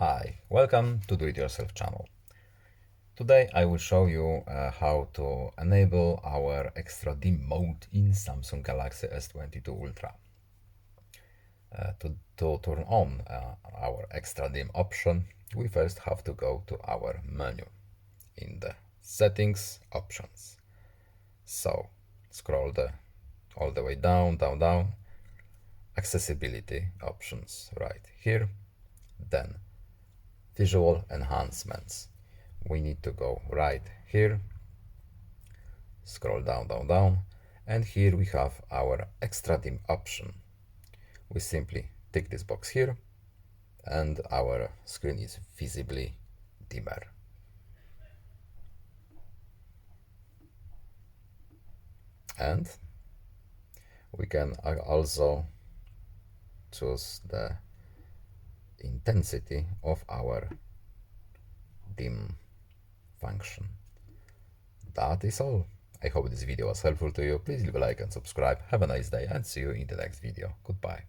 Hi, welcome to Do It Yourself channel. Today I will show you how to enable our extra dim mode in Samsung Galaxy S22 Ultra. To turn on our extra dim option, we first have to go to our menu in the settings options. So scroll all the way down, accessibility options right here, then visual enhancements. We need to go right here, scroll down, and here we have our extra dim option. We simply tick this box here and our screen is visibly dimmer. And we can also choose the intensity of our dim function. That is all. I hope this video was helpful to you. Please leave a like and subscribe. Have a nice day and see you in the next video. Goodbye.